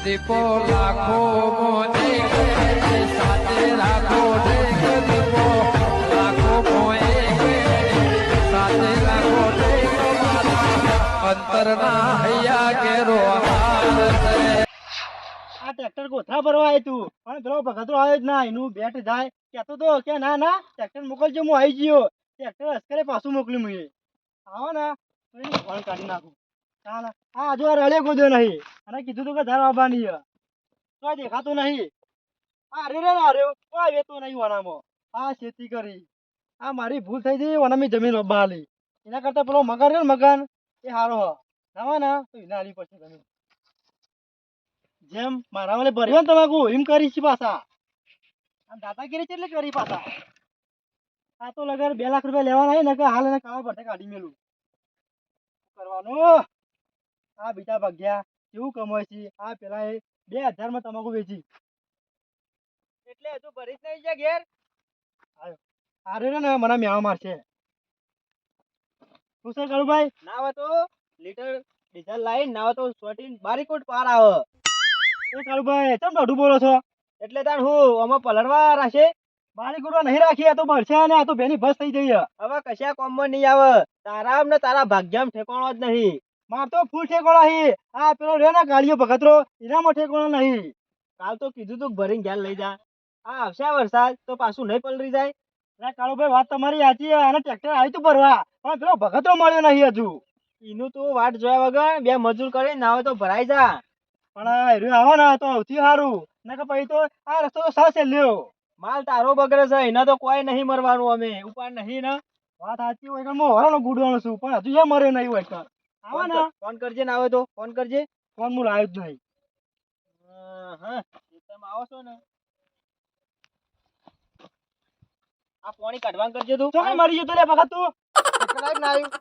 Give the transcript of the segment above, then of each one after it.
દીપો લાખો મોને સાથે રાખો દીપો લાખો મોએ સાથે રાખો અંતરના હૈયા કેરો આ ટ્રેક્ટર ગોથરા ભરવા આવ્યું તું પણ પેલો ભગતો આવ્યો જ ના એનું બેટ જાય કહેતો તો કે ના ના ટ્રેક્ટર મોકલજો હું આવી ગયો ટ્રેક્ટર અસ્કરે પાછું મોકલ્યું મેં આવો ને તો એની ફોન કાઢી નાખું ચાલ હા હજુ આ રળે ગોદ્યો નહીં અને કીધું તું કે ધાર આવવાની તો દેખાતું નહીં આ રે રે આર્યો કોઈ વેતો નહીં વનામાં આ ખેતી કરી આ મારી ભૂલ થઈ ગઈ વનામી જમીન લબ્બા આલી એના કરતા પેલો મગન રે ને મગન એ હારો હ ના ને તો એને આલી પડશે જમીન જેમ મારા વાલે ભર્યો ને તમાકુ એમ કરી છે પાછા અને દાદાગીરી કેટલી કરી પાછા આ તો લગર 2 લાખ રૂપિયા લેવાના હોય ને કે હાલ એને કાળા ભટ્ટે કાઢી મેલું કરવાનું આ બીજા ભાગ્યા કેવું કમાય છે આ પેલા એ 2000 માં તમાકુ વેચી એટલે હજુ ભરી જ નહીં છે ઘેર આ રે ને મને મેળા મારશે શું સર કાળુભાઈ ના આવે તો લીટર ડીઝલ લાઈન ના આવે તો સોટીન બારીકોટ પાર આવે એ કાળુભાઈ ચમ દોઢું બોલો છો એટલે તાર હું આમાં પલળવા રાખે બારીકોટ નહીં રાખી આ તો ભરશે અને આ તો બેની બસ થઈ જઈ હવે કશા કોમમાં નહીં આવે તારા ને તારા ભાગ્યમ ઠેકાણો જ નહીં માર તો ફૂલ ઠેકાણો હી આ પેલો રે ને ગાડીઓ ભગતરો એનામાં ઠેકાણો નહીં કાલ તો કીધું તું ભરીને ઘેર લઈ જા આ આવશે વરસાદ તો પાછું નહીં પલળી જાય અરે કાળુભાઈ વાત તમારી સાચી અને ટ્રેક્ટર આવી તું ભરવા પણ પેલો ભગતરો મળ્યો નહીં હજુ એનું તો વાટ જોયા વગર 2 મજૂર કરી ના હોય તો ભરાઈ જા પણ હેરું આવે ને તો સૌથી સારું ને કે પછી તો આ રસ્તો તો સાસે લ્યો માલ તારો બગડે છે એના તો કોઈ નહીં મરવાનું અમે ઉપાડ નહીં ને વાત સાચી હોય કે હું હરાનો ગુડવાનો છું પણ હજુ એ મરે નહીં હોય કર આવા ને ફોન કરજે ને આવે તો ફોન કરજે ફોન હું લાવ્યો જ નહીં હા તમે આવો છો ને આ પાણી કાઢવાનું કરજે તું ચોકડ મરી જતો લે ભગત તું કેટલા ના આવ્યું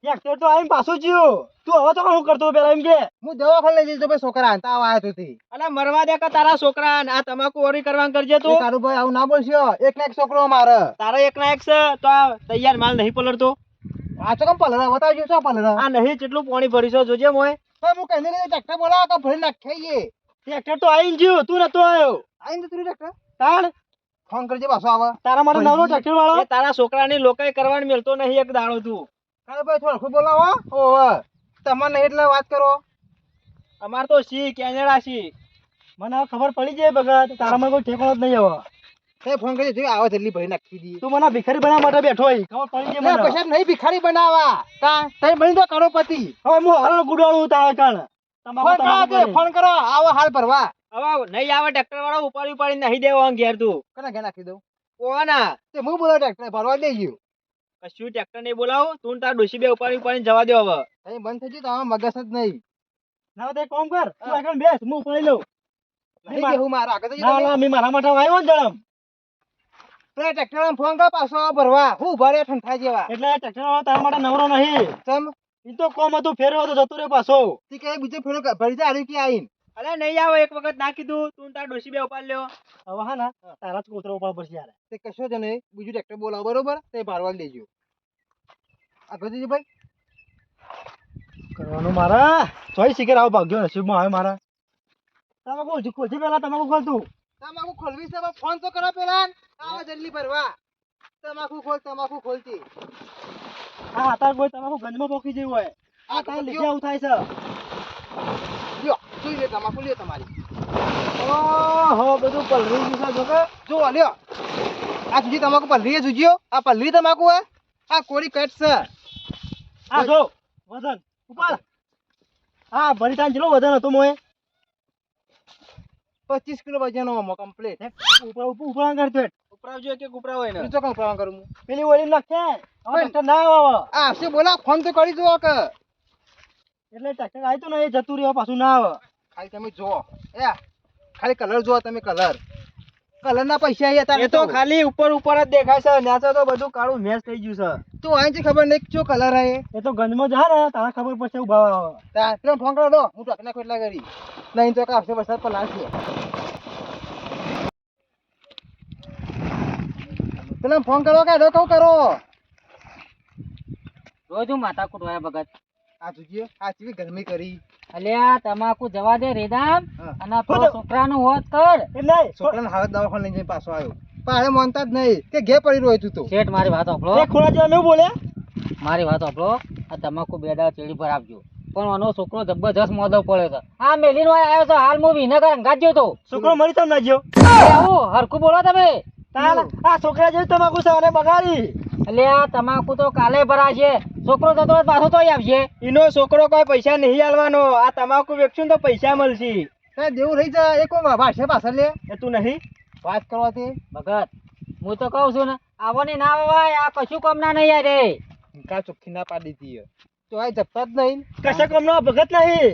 ટ્રેક્ટર તો આવીને પાછું જ્યો તું હવે તો શું કરતો પેલા એમ કે હું દવાખાને લઈ જઈશ તો ભાઈ છોકરા તાવ આવ્યો તુંથી અલે મરવા દે કે તારા છોકરા આ તમાકુ ઓરી કરવાનું કરજે તું તારું ભાઈ આવું ના બોલશો એક ના એક છોકરો મારે તારા એક ના એક છે તો આ તૈયાર માલ નહીં પલળતો આ તો કેમ પલળા બતાવજો શું પલળા આ નહીં કેટલું પાણી ભરીશો જોજે મોય તો હું કહીને ટ્રેક્ટર બોલાવ કે ભરી નાખીએ ટ્રેક્ટર તો આવીને જ્યો તું નતો આવ્યો આવીને તું ટ્રેક્ટર તાણ ફોન કરજે પાછો આવે તારા માટે નવરો ટ્રેક્ટર વાળો એ તારા છોકરાની લોકાઈ કરવાનું મળતો નહીં એક દાડો તું અરે ભાઈ થોડું બોલાવો ઓવે તમારે નહીં એટલે વાત કરો અમાર તો સી કેનેડા સી મને ખબર પડી જાય ભગત તારામાં કોઈ ઠેકાણો જ નહીં હવે તે ફોન કરી જોઈ આવે જલ્દી ભરી નાખી દી તું મને ભિખારી બનાવવા માટે બેઠો હોય ખબર પડી જાય મને કશા નહીં ભિખારી બનાવવા કા તઈ બની તો કરોડપતિ હવે હું હારો ગુડાળું તારા કણ તમારો ફોન કરો આવો હાલ ભરવા હવે નહીં આવે ટ્રેક્ટર વાળો ઉપાડી નહીં દેવો ઘેર તું કને ઘે નાખી દઉં કોના તે હું બોલાવ ટ્રેક્ટર ભરવા દઈ ગયું કશું ટ્રેક્ટર નહીં બોલાવો તું તાર ડોશી બે ઉપાડી જવા દો હવે અહીં બંધ થઈ ગયું તો મગજ જ નહીં ના તે કોમ કર તું આગળ બેસ હું ઉપાડી લઉં નહીં હું મારા આગળ ના ના મે મારા માટે આવ્યો ને જળમ તો ટ્રેક્ટર ફોન કર પાછો ભરવા હું ભરે ઠંઠા જેવા એટલે ટ્રેક્ટર વાળો તારા માટે નવરો નહીં ચમ ઈ તો કોમ હતું ફેરવો તો જતો રે પાછો તી કે બીજે ફેરો ભરી જા આરી કે આઈન અરે નહીં આવો એક વખત ના કીધું તું તાર ડોશી બે ઉપાડ લ્યો હવે હા ના તારા જ કોતરો ઉપાડ પડશે યાર તે કશો જ નહીં બીજું ટ્રેક્ટર બોલાવ બરોબર તે ભારવા દેજો આ ગોજી ભાઈ કરવાનું મારા ચોઈ શીખર આવ ભાગ્યો નસીબમાં આવે મારા તમાકુ ખોલજી પેલા તમાકુ ખોલ તું તમાકુ ખોલવી છે ફોન તો કરો પેલા આવો જલ્દી ભરવા તમાકુ ખોલતી હા તાર કોઈ તમાકુ ગંજમાં પોકી જેવું હોય આ તાર લીધે આવું થાય છે લ્યો જોઈ લે તમાકુ લ્યો તમારી ઓહો બધું પલરી ગયું છે જોકે જો લ્યો આ સુધી તમાકુ પલરી જોજ્યો આ પલરી તમાકુ હે આ કોરી કટ છે આ જો વજન ઉપર હા ભરી તાન જેલો વજન હતો મોય 25 કિલો વજન નો કમ્પ્લીટ ઉપર કરતો ઉપરાવજો કે ઉપરાવ હોય ને તો કોણ ઉપરાવ કરું પેલી ઓલી નાખે હવે ના આવે આ સે બોલા ફોન તો કરી જો કે એટલે ટ્રેક્ટર આવી તો ને એ જતું રહ્યો પાછું ના આવે ખાલી તમે જો એ ખાલી કલર જો તમે કલર ના પૈસા આયા તો ખાલી ઉપર જ દેખાય છે ન્યાચો તો બધું કાળું મેચ થઈ ગયું છે તું આઈ ખબર નહીં શું કલર હે એ તો ગંજમાં જા ને તારા ખબર પડશે ઉભા આવે તા પેલો ફોન કરો દો હું ટકના કેટલા કરી નહીં તો કાફસે વરસાદ પર લાગશે પેલા ફોન કરો કે ડો કરો રોજ હું માથા કુટવાયા ભગત આ જોજે આ ચીવી ગરમી કરી અલ્યા તમાકુ જવા દે રેદામ હા. અને પેલો છોકરાનું હોત કર. એમ નહીં છોકરાને હાલ દવાખાને લઈ જઈને પાછો આવ્યો પણ હાલે માનતા જ નહીં કે ઘેર પડી રહ્યો તું તો શેઠ મારી વાત સાંભળો. તે ખોળા જેવા નહીં બોલે મારી વાત સાંભળો. આ તમાકુ 2 દાડા ચેડી પર આપજો. પણ આનો છોકરો જબરજસ્ત મોદો પડ્યો છે. આ મેલીનો આવ્યો છે હાલ હું વિનગર અંગાત ગયો તો. છોકરો મરી તો ના ગયો આવું હરખું બોલો તમે. આ છોકરા જેવી તમાકુ છે અને બગાડી અલ્યા તમાકુ તો કાલે ભરાશે. છોકરો જતો હોય પાછો તોય આવશે. એનો છોકરો કોઈ પૈસા નહીં આલવાનો આ તમાકુ વેચશું ને તો પૈસા મળશે દેવું રહી જાય એ કોઈ ભાષા પાછળ લે એ તું નહીં વાત કરવાથી ભગત હું તો કહું છું ને આવવાની ના આવાય આ કશું કામ ના નહીં રે. કા ચોખ્ખી ના પાડી દીધી તો આ જપતા જ નહીં કશા કામ નો ભગત નહીં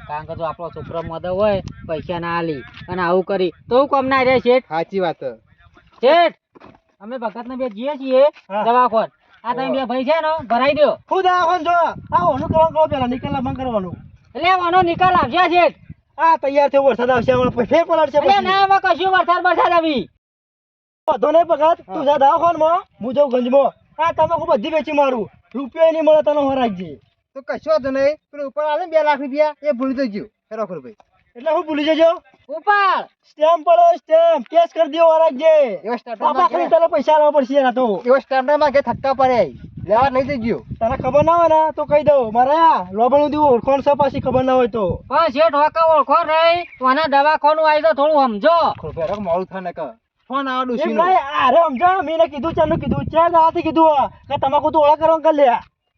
કારણ કે જો આપણો છોકરો મોદો હોય પૈસા ના આલી અને આવું કરી તો કામ ના રે શેઠ. સાચી વાત શેઠ અમે ભગત ને બે જઈએ છીએ હા. દવાખોન. આ તમે બે ભાઈ છે ને ભરાઈ દો. ખુદ આખો જો આ ઓનું કરવાનું કહો પેલા નિકાલ બંધ કરવાનું એટલે આનો નિકાલ આવશે શેઠ. આ તૈયાર થયો વરસાદ આવશે હમણાં પછી ફેર પલાળશે એટલે પછી ના આમાં કશું વરસાદ આવી. વધો નહીં ભગત તું જા દવાખાનમાં હું જાઉં ગંજમાં આ તમાકુ બધી વેચી મારું રૂપિયો નહીં મળે તને હો રાખજે તો કશો હતો નહીં પેલો ઉપર આવે 2 લાખ રૂપિયા એ ભૂલી જજો હેરો ભાઈ એટલે હું ભૂલી જજો ઉપાડ સ્ટેમ્પ પડો સ્ટેમ્પ કેસ કરી દો રાખજે બાપા ખાલી તને પૈસા લાવવા પડશે એના તો એવો સ્ટેમ્પ માં કે થક્કા પડે લેવા લઈ જજો તને ખબર ના હોય ને તો કહી દઉં મારા લોબણું દેવું ઓળખોણ છે પાછી ખબર ના હોય તો પણ શેઠ હોકા ઓળખો નહીં તો આના દવાખાનું આવી તો થોડું સમજો. ફેરક મોડું થાય ને કે ફોન આવા ડુસી નો અરે સમજો મેં કીધું ચાનું કીધું 4 દાડાથી કીધું કે તમાકુ તો ઓળખ કરવા કર લે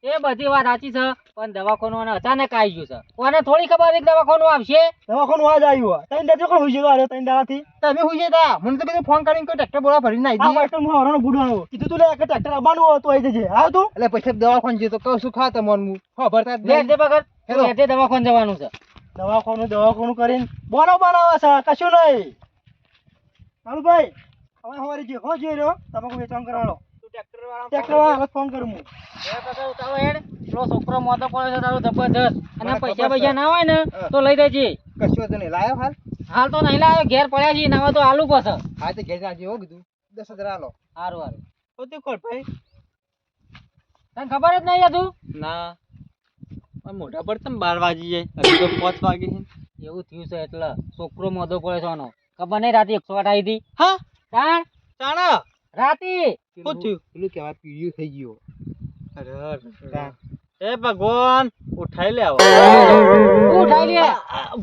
એ બધી વાત સાચી છે પણ દવાખાનું અને અચાનક આવી ગયું છે. કોને થોડી ખબર હતી કે દવાખાનું આવશે. દવાખાનું આજ આવ્યું તઈને દેજો કોણ હુઈ ગયો અરે તઈને દાડાથી તમે હુઈ જતા મને તો બધું ફોન કરીને કોઈ ટ્રેક્ટર બોલા ભરીને આવી દીધી આ વાસ્ટર માં હરાનો બુડવાનો કીધું તું લે કે ટ્રેક્ટર આવવાનું હોય તો આવી જજે આવ તું એટલે પછી દવાખાન જે તો કહું શું ખા તમન હું ખબરતા જ લે નહીં દે પકડ હેલો. એટલે દવાખાનું જવાનું છે. દવાખાનું કરીને બનાવે છે કશું નહીં ચાલુ ભાઈ હવે હવારી જે હો જોઈ રહ્યો તમાકુ વેચાણ કરવાનો ટ્રેક્ટર વાળા ફોન કરું હું એ પકડ ઉતારો હેડ. પેલો છોકરો મોટો પડ્યો છે તારો જબરજસ્ત. અને મને પૈસા ખબર છે. ના હોય ને હા. તો લઈ દેજે. કશું હતું નહીં લાયો હાલ હાલ તો નહીં લાવ્યો ઘેર પડ્યા છીએ નવા તો આલુ પછી. હા તો ઘેર જાજે હો કીધું 10,000 આલો સારું સારું. તો તે કોલ ભાઈ તને ખબર જ નહીં હતું. ના મોઢા પર તમે 12 વાગી જાય હજી તો 5 વાગે એવું થયું છે એટલે છોકરો મોટો પડ્યો છે આનો. ખબર નહીં રાતે 108 આવી હતી. હા તાણ ચાણા રાતે શું થયું પેલું કહેવાય પીળ્યું થઈ ગયું અરે એ ભગવાન ઉઠાઈ લે આવો તું ઉઠાઈ લે.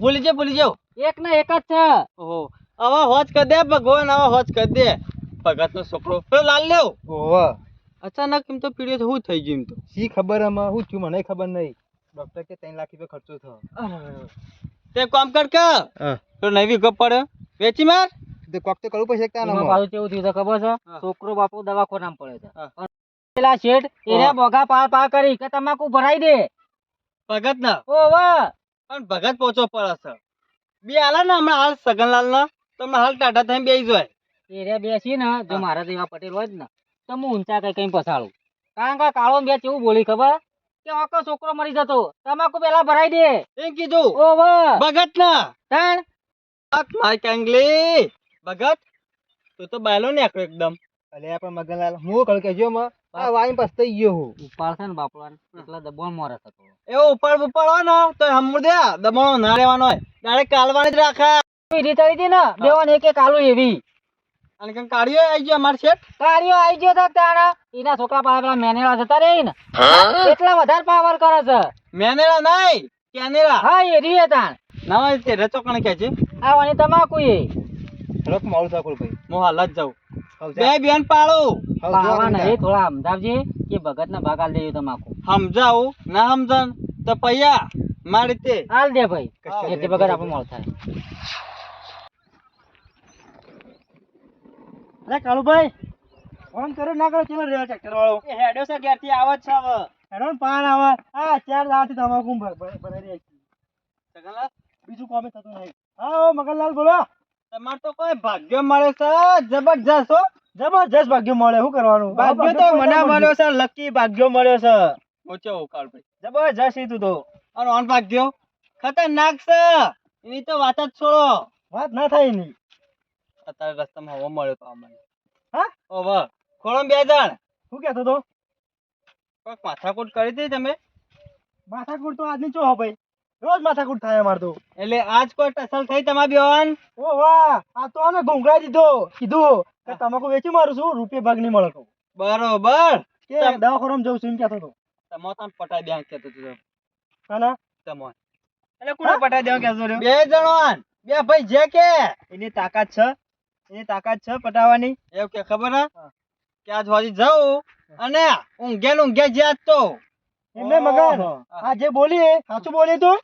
ભૂલી જાવ એક ને એક જ છે. ઓહો આવા હોજ કરી દે ભગવાન આવા હોજ કરી દે ભગત નો છોકરો પેલો લાલ લેવ ઓહો અચાનક એમ તો પીડ્યો તો શું થઈ ગયું એમ તો શી ખબર આમાં શું થયું મને ખબર નહીં ડોક્ટર કે 3 લાખ રૂપિયા ખર્ચો થયો તે કામ કર કે તો નવી ગપ પડે વેચી માર તો કોક તો કરવું પડશે કે એમાં પાછું કેવું થયું છે ખબર છે. હા. છોકરો બાપુ દવાખાનામાં પડે છે. હા. અને પેલા શેઠ એને બોગા પાર કરી કે તમાકુ ભરાઈ દે. ભગત ના ઓ વાહ પણ ભગત પોચો પડે છે બે આલા ને હમણાં હાલ સગનલાલ ના તમે હાલ ટાટા થઈને બેસી જાય એને બેસી ને જો હા. મારા જેવા પટેલ હોય જ ને તો હું ઊંચા કઈ પસાડું. કારણ કે કાળો બે કેવું બોલી ખબર કે ઓકો છોકરો મરી જતો તમાકુ પેલા ભરાઈ દે. એમ કીધું ઓ વાહ ભગત ના તાણ મારી કાંગલી ભગત તું તો બાયલો ને આખો એકદમ અલે પણ મગનલાલ હું કળ કે જો મ આ વાઈન પસ્તાઈ ગયો હું ઉપાડ છે ને બાપડાને એટલે દબાણ મોરે થતો. એવો ઉપર હોય ને તો હમુર દે દબાણો ના રહેવાનો હોય ડાયરેક્ટ કાલવાની જ રાખા એવી રીતે આવી હતી ને બેવાન એક એક આલુ એવી અને કંઈ કાઢ્યો આવી ગયો અમાર શેઠ કાર્યો આવી ગયો તો તાણા એના છોકરા પાસે પેલા મેનેલા જતા રહી ને એટલા વધારે પાવર કરે છે. મેનેરા નહીં કેનેરા હા એ રીએ તાણ ના હોય તે રચો કણ કે છે આવવાની તમાકુ એ રક મોળ સાકુલ ભાઈ હું હાલ જ જાઉં હવ બે બેન પાડું પાવા નહીં થોડા સમજાવજે કે ભગત ને ભાગ આલ દેજો તમાકુ સમજાવું ના સમજણ તો પૈયા મારી રીતે હાલ દે ભાઈ કશું એટલે ભગત આપણે મોળ થાય. અરે કાળુભાઈ ફોન કરો ના કરો ચલો રે ટ્રેક્ટર વાળો એ હેડો છે ઘેરથી આવત છે હવે હેડો ને પાન આવે આ 4 દાડાથી તમાકુ ભરાઈ રહી છે સગનલાલ બીજું કામ થતું નહીં હા મગનલાલ બોલો તમાર તો કોઈ ભાગ્ય મળે છે જબરજસ્ત હો જબરજસ્ત ભાગ્ય મળે શું કરવાનું ભાગ્ય તો મને મળ્યો છે લકી ભાગ્યો મળ્યો છે ઓછો કાળ ભાઈ જબરજસ્ત ઈ તું તો અને ઓન ભાગ્યો ખતરનાક છે એની તો વાત જ છોડો વાત ના થાય ની અત્યારે રસ્તામાં હવા મળ્યો તો અમને હા ઓવે ખોળો બે જણ શું કહેતો તો કોઈક માથાકૂટ કરી હતી તમે માથાકૂટ તો આજની ચો હો ભાઈ રોજ માથાકૂટ થાય અમાર તો. એટલે આજ કોઈ ટસલ થઈ તમારી બેવાન? ઓ વાહ, આ તો આને ઘૂંઘરાઈ દીધો. કીધું કે તમાકુ વેચી મારું છું, રૂપિયા ભાગ નહીં મળે કહું. બરોબર. કે દવાખાનામાં જઉં છું એમ કહેતો હતો. તમો તમ પટાઈ દે કેતો તું કાના? તમો. એટલે કોને પટાઈ દેવા કહેતો રહ્યો? બે જણોન બે ભાઈ જે કે એની તાકાત છે, એની તાકાત છે પટાવવાની. એવું કે ખબર હે કે આજ વાજી જાઉં અને ઊંઘે જ્યાં તો એમને મગન આ જે બોલી એ સાચું બોલી તું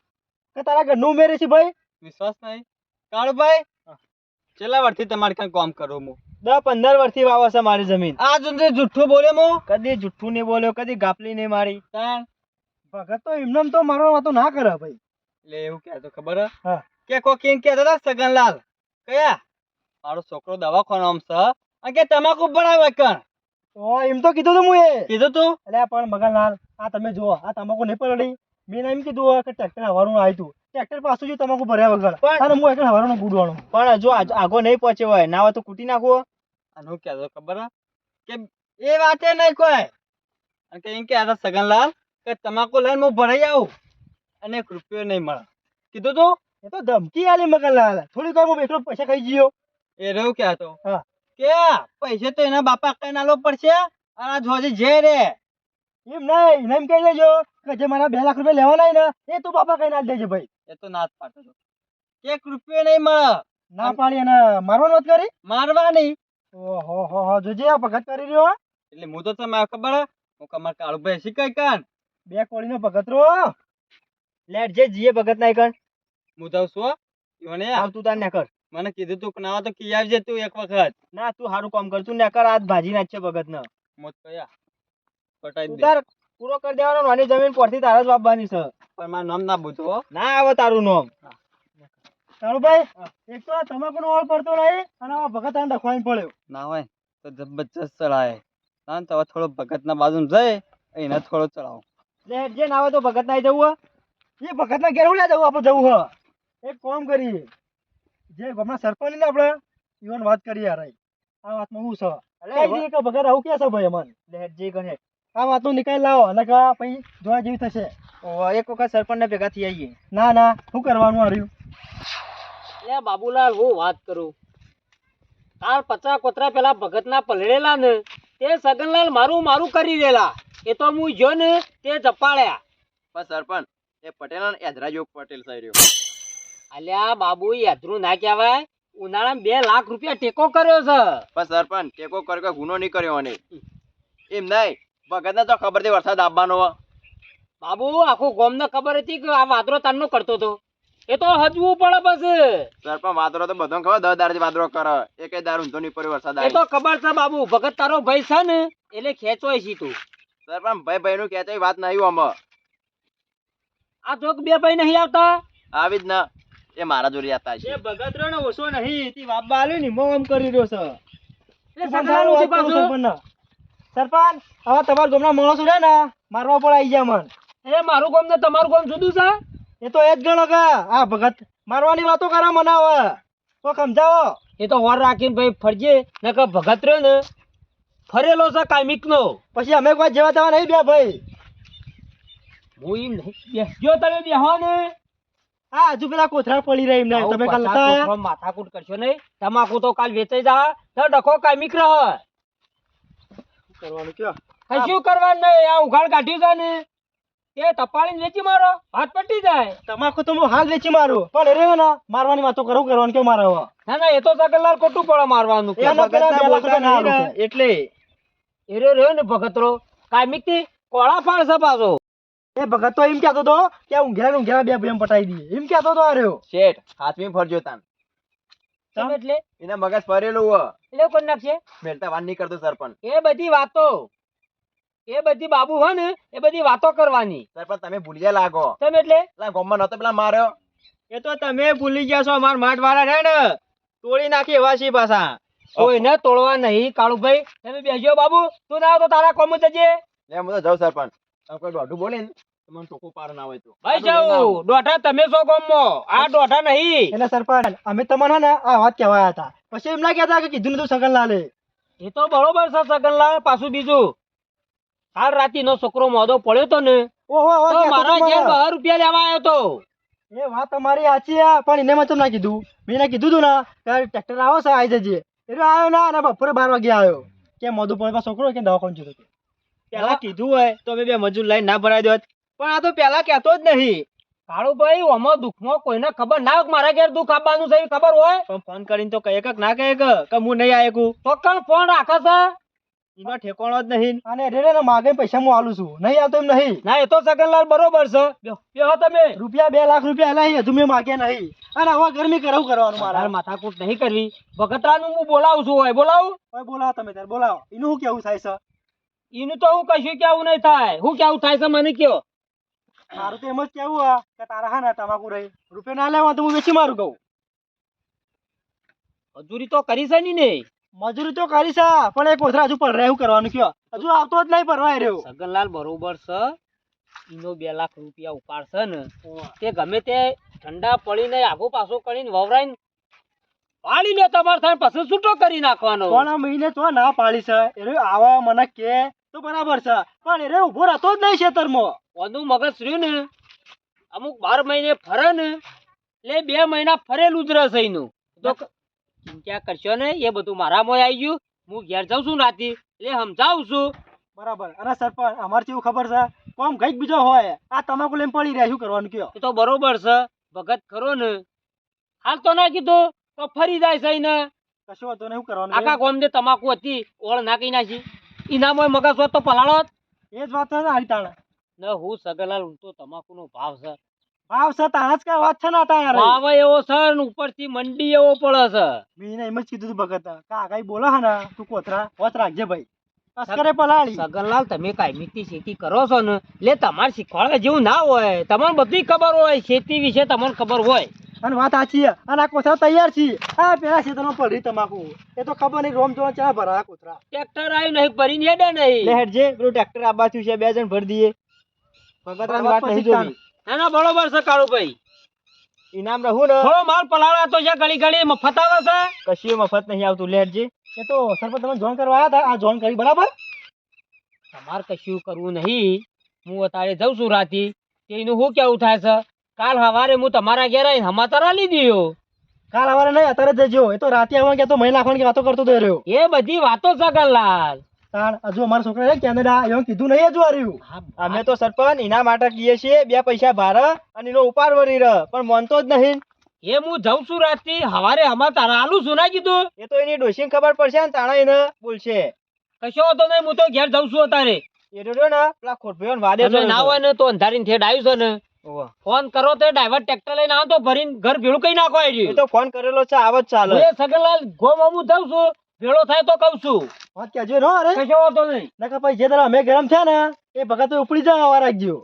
કે તારા ઘરનું ઉમેરે છે ભાઈ? વિશ્વાસ નહીં કાળુભાઈ? છેલ્લા વર્ષથી તમારે કઈ કામ કરું હું 10-15 વર્ષથી વાવા છે મારી જમીન. આ સુધી જુઠ્ઠું બોલે હું કદી જુઠ્ઠું નહીં બોલ્યો, કદી ગાપલી નહીં મારી. તાણ ભગત તો એમને તો મારવા વાતો ના કરે ભાઈ. એટલે એવું કહેતો ખબર હે હા. કે કોકીન કહેતો હતા સગનલાલ કયા મારો છોકરો દવાખાનામાં છે અને કે તમાકુ ભરાવે કણ તો એમ તો કીધું તું હું એ. કીધું તું? એટલે પણ મગનલાલ આ તમે જુઓ આ તમાકુ નહીં પડી. મેં એમ કીધું કે ટ્રેક્ટર હવાનું આવ્યું હતું, ટ્રેક્ટર પાછું જ તમાકુ ભર્યા વગર અને હું એટલે હવાનો ગુડવાનો. પણ જો આગો નહીં પહોંચ્યો હોય ના હોય તો કૂટી નાખવો. અને હું કહેતો ખબર હે કે એ વાતે નહીં કોઈ અને કે એમ કહેતા સગનલાલ કે તમાકુ લઈને હું ભરાઈ આવું અને 1 રૂપિયો નહીં મળે. કીધું તું? એ તો ધમકી આલી મગનલાલ. થોડીક વાર હું એકલો પૈસા ખાઈ ગયો. એ રહ્યું કહેતો હા. કે પૈસે તો એના બાપા કઈ નાલો પડશે અને આ જોજી જે રે એમ નહીં, એમ કહી દેજો કે જે મારા 2 લાખ રૂપિયા લેવાના હોય ને એ તું બાપા કઈ ના દેજે ભાઈ. એ તો ના જ પાડતો હતો. કે 1 રૂપિયો નહીં મળે. ના પાડી અને મારવાનું વાત કરી. મારવાની. ઓહો હો હો જોજે આ ભગત કરી રહ્યો. એટલે હું તો તમે ખબર હે હું કમાર કાળુભાઈ શીખાય કાન 2 કોળીનો ભગતરો લેટ જે જીએ ભગત નાઈ કર. હું જાઉં છું હો. ઈવોને આવતું તાર ને કર. મને કીધું તું કે ના હોય તો કી આવજે તું એક વખત. ના તું સારું કામ કર, તું ને કર આજ ભાજી નાખશે ભગત ને. મોત કયા પટાઈ તું દે. તાર પૂરો કરી દેવાનો. નાની જમીન પરથી તારા જ વાપવાની છે. પણ મારું નામ ના પૂછો હો. ના આવે તારું નામ. તારું ભાઈ એક તો તમાકુ નો ઓળ પડતો નહીં અને આ ભગત આને દખવાઈને પડ્યો. ના હોય તો જબરજસ્ત ચડાય. ના તો હવે થોડો ભગત ના બાજુ જઈ એને થોડો ચડાવો. લેટ જે ના આવે તો ભગત ના જવું એ ભગત ના ઘેર હું ના જવું આપણે જવું હ. એક કામ કરીએ જે ગામના સરપંચ ને આપણે ઈવન વાત કરીએ યાર. આ વાતમાં હું છે કઈ દઈએ કે ભગત આવું કે છે ભાઈ અમન. લેટ જે કહે આ વાતનો નિકાલ લાવો અને કે પછી જોવા જેવી થશે. એક વખત સરપંચ ને ભેગા થઈ આવીએ. ના ના શું કરવાનું હાર્યું? લે બાબુલાલ હું વાત કરું કાલ 50 કોતરા પેલા ભગત ના પલળેલા ને તે સગનલાલ મારું કરી દેલા. એ તો હું જો ને તે જપાડ્યા. પણ સરપંચ એ પટેલ અને એધરા જેવો પટેલ થઈ રહ્યો. અલ્યા બાબુ યાદરું ના કહેવાય. ઉનાળામાં 2 લાખ રૂપિયા ટેકો કર્યો છે. પણ સરપંચ ટેકો કર્યો કે ગુનો નહીં કર્યો અને એમ નહીં ભગત ને તો ખબર હતી વરસાદ આવવાનો હો. બાબુ આખું ગામ ને ખબર હતી કે આ વાદરો તારનો કરતો હતો. એ તો હજવું પડે પછી. સરપંચ વાદરો તો બધો ખબર 10 દાડથી વાદરો કરે એકે દાર ઊંધો નહીં પડ્યો વરસાદ એ આવે. તો ખબર છે બાબુ ભગત તારો ભાઈ છે ને એટલે ખેંચોય છે તું. સરપંચ ભાઈ નું કહેતો વાત નહીં આમાં આ ચોક 2 ભાઈ નહીં આવતા. આવી જ ના એ મારા જોડે હતા છે. એ ભગત રહ્યો ને ઓછો નહીં તી વાપબા આલ્યો ને મો આમ કરી રહ્યો છે. એટલે સગનલાલ ઉઠી પાછું. સરપંચ હવે તમારા ગામના માણસો છે ને મારવા પર આવી ગયા મન. એ મારું ગામ ને તમારું ગામ જુદું છે. એ તો એ જ ગણો કે આ ભગત મારવાની વાતો કરે મને હવે તો સમજાવો. એ તો હોર રાખીને ભાઈ ફરજે ને કે ભગત રહ્યો ને ફરેલો છે કામિક નો. પછી અમે કોઈ જેવા તેવા નહીં બે ભાઈ. હું એમ નહીં જો તમે બેહો ને હા હજુ પેલા કોથળા પડી રહ્યા એમને તમે કાલ નતા આયા? માથાકૂટ કરશો નહીં. તમાકુ તો કાલ વેચાઈ જા તો ડખો કામિક રહ. કરવાનું કયો? કશું કરવાનું નહીં. આ ઉઘાડ કાઢ્યું છે ને તે તપાડીને વેચી મારો હાથ પટી જાય. તમાકુ તો હું હાલ વેચી મારું પણ રે ને મારવાની વાતો કરું કરવાનું કેવું મારે હવે? ના ના એ તો સગનલાલ ખોટું પડે મારવાનું. એનો પેલા 2 લાખ રૂપિયા ના હારું છે. એટલે એ રહ્યો ને ભગતરો કામિક થી કોળા ફાળશે પાછો. એ ભગત તો એમ કહેતો હતો કે ઊંઘેરા 2 ભાઈ એમ પટાઈ દઈએ એમ કહેતો હતો. આર્યો શેઠ હાથમી ફરજો તાન કેમ એટલે એના મગજ ફરેલું હો એટલે કોણ નાખશે મેલતા વાત નહીં કરતો સરપંચ. એ બધી વાતો એ બધી બાબુ હોય ને એ બધી વાતો કરવાની. સરપંચ તમે ભૂલિયા લાગો. કેમ એટલે પેલા ગામમાં નતો પેલા માર્યો. એ તો તમે ભૂલી ગયા છો અમાર માઠ વાળા છે ને તોડી નાખી એવા છે પાછા. કોઈને તોડવા નહીં. કાળુભાઈ તમે બેસજો બાબુ. તું ના આવ તો તારા કોમ જજે. લે હું તો જાઉં સરપંચ. તમે કોઈ દોઢું બોલે ને તો મને ટોકું પાર ના હોય તો ભાઈ જાઉં દોઢા તમે છો ગામમાં આ દોઢા નહીં. એટલે સરપંચ અમે તમને ને આ વાત કહેવાયા હતા પછી એમ ના કહેતા કે કીધું નતું સગનલાલે. એ તો બરોબર છે સગનલાલ. પાછું બીજું કાલ રાતી નો છોકરો મોદો પડ્યો તો ને ઓહો તો મારા ઘેર 12 રૂપિયા લેવા આવ્યો તો. એ વાત તમારી સાચી છે, પણ એને મેં તમને કીધું, મેં એને કીધું તું ને કે ટ્રેક્ટર આવો છે આવી જજે. એટલે આવ્યો ના, અને બપોરે 12 વાગે આવ્યો કે મોઢું પડવા છોકરો કે દવાખાને જતો હતો. પેલા કીધું હોય તો અમે બે મજૂર લઈને ના ભરાઈ દોત, પણ આ તો પેલા કહેતો જ નહીં. કાળુભાઈ આમાં દુઃખમાં કોઈને ખબર ના હોય કે મારા ઘેર દુઃખ આપવાનું છે એવી ખબર હોય પણ ફોન કરીને તો કહે કે ના કહે કે હું નહીં આયકું. તો કણ ફોન રાખે છે. એનો ઠેકાણો જ નહીં. અને રે ને માગે પૈસા હું આલું છું, નહીં આવતો એમ નહીં. ના એ તો સગનલાલ બરોબર છે. બેહો તમે. રૂપિયા 2 લાખ રૂપિયા એલા હજુ મેં માગ્યા નહીં. અને હવે ગરમી કરાવું કરવાનું મારા મારા. માથાકૂટ નહીં કરવી. ભગતરાનું હું બોલાવું છું હોય બોલાવું. હવે બોલાવો તમે ત્યારે બોલાવો. એનું શું કેવું થાય છે? એનું તો હું કશું કેવું નહીં થાય. હું કેવું થાય છે મને કયો. મારું તો એમ જ કેવું હા કે તારા હા ને તમાકુ રહી રૂપિયા ના લેવા તો હું વેચી મારું કહું. મજૂરી તો કરી છે ને. મજૂરી તો કરી છે, પણ એક કોથરા હજુ પડે એવું કરવાનું કયો, હજુ આવતો જ નહીં પરવાય રહ્યો. સગનલાલ બરોબર છે. એનો 2 લાખ રૂપિયા ઉપાડશે ને તે ગમે તે ઠંડા પડીને આગો પાછો કરીને વવરાઈને પાડી લે તમારે થાય પછી છૂટો કરી નાખવાનો. પણ આ મહિને તો ના પાડી છે. એ આવા મને કે તો બરાબર છે, પણ એ ઉભો રહેતો જ નહીં ખેતરમાં. ઓનું મગજ રહ્યું ને અમુક 12 મહિને ફરે ને એટલે 2 મહિના ફરેલું જ રહેશે એનું. તો ચિંતા કરશો ને, એ બધું મારામાં આવી ગયું. હું ઘેર જાઉં છું રાતી એટલે સમજાવું છું. બરાબર. અને સરપંચ અમારે કેવું ખબર છે, કોમ કઈક બીજો હોય, આ તમાકુ લઈને પડી રહ્યા શું કરવાનું કયો. એ તો બરોબર છે. ભગત ખરો ને હાલ તો ના કીધું તો ફરી જાય છે એને. કશો વાંધો નહીં, શું કરવાનું આખા ગામ જે તમાકુ હતી ઓળ નાખી નાખી ઇનામોય મગજ હોત તો પલાળો. એ જ વાત છે ને. હારી તાણે ન હું સગલાલ તો તમાકુ નો ભાવ છે. ભાવ છે તાણે જ કઈ વાત છે ને તારે. ભાવ એવો છે ને ઉપરથી મંડી એવો પડે છે. મેં એમ જ કીધું તું ભગત કાકા બોલો હા ને તું કોથરા હોત રાખજે ભાઈ. અસ્કરે પલાળી. સગનલાલ તમે કાયમી ખેતી કરો છો ને એટલે તમારે શીખવાડવા જેવું ના હોય. તમને બધી ખબર હોય ખેતી વિશે, તમને ખબર હોય. અને વાત સાચી છે. અને આ કોથરા તૈયાર છે. આ પેલા ખેતરમાં પડી તમાકુ, એ તો ખબર નહીં રોમ જોવા ચા ભરા કોથરા. ટ્રેક્ટર આવ્યું નહીં ભરીને હેડે નહીં. લે હેડજે, પેલું ટ્રેક્ટર આ બાજુ છે, 2 જણ ભરી દઈએ. ભગતરાની વાત નહીં જોવી. ના ના બરોબર છે કાળુભાઈ. ઇનામ રહું ને થોડો માલ પલાળા તો છે ઘડી ઘડી મફત આવે છે. કશું મફત નહીં આવતું. લે હેડજે. એ તો સરપંચ તમે જોઈન કરવા આવ્યા હતા, આ જોઈન કરી બરાબર. તમારે કશું કરવું નહીં. હું અત્યારે જઉં છું રાતી એનું શું કેવું થાય છે. કાલ સવારે હું તમારા ઘેર આવીને સમાચાર આલી દયો. કાલ સવારે નહીં, અત્યારે જ જજો. એ તો રાતે આવવા ગયા તો મહિના નાખવાની વાતો કરતો તો રહ્યો. એ બધી વાતો સગનલાલ. તાણ હજુ અમારા છોકરા છે કેનેડા, એવું કીધું નહીં હજુ આવ્યું. અમે તો સરપંચ એના માટે કહીએ છીએ 2 પૈસા ભાડા અને એનો ઉપાડ વળી રહ, પણ માનતો જ નહીં. એ હું જઉં છું રાતથી સવારે સમાચાર આલું છું ના કીધું. એ તો એની ડોશીને ખબર પડશે ને તાણા એને બોલશે. કશો હતો નહીં, હું તો ઘેર જઉં છું અત્યારે. એ રહ્યો ને પેલા ખોટભાઈઓને વાદે તમે ના હોય ને તો અંધારીને ઠેઠ આવ્યું છે ને ઓવા. ફોન કરો તો ડ્રાઈવર ટ્રેક્ટર લઈને આવો તો ભરીને ઘર ભેળું કઈ નાખો. એ તો ફોન કરેલો છે, આવ જ ચાલે. હું એ સગનલાલ ગોમ હું જઉં છું, ભેળો થાય તો કહું છું. વાત કહેજો નો અરે. કશો હતો નહીં. નકર પછી જે તારા અમે ગરમ થયા ને એ ભગત ઉપડી જાય આવા રાખજો.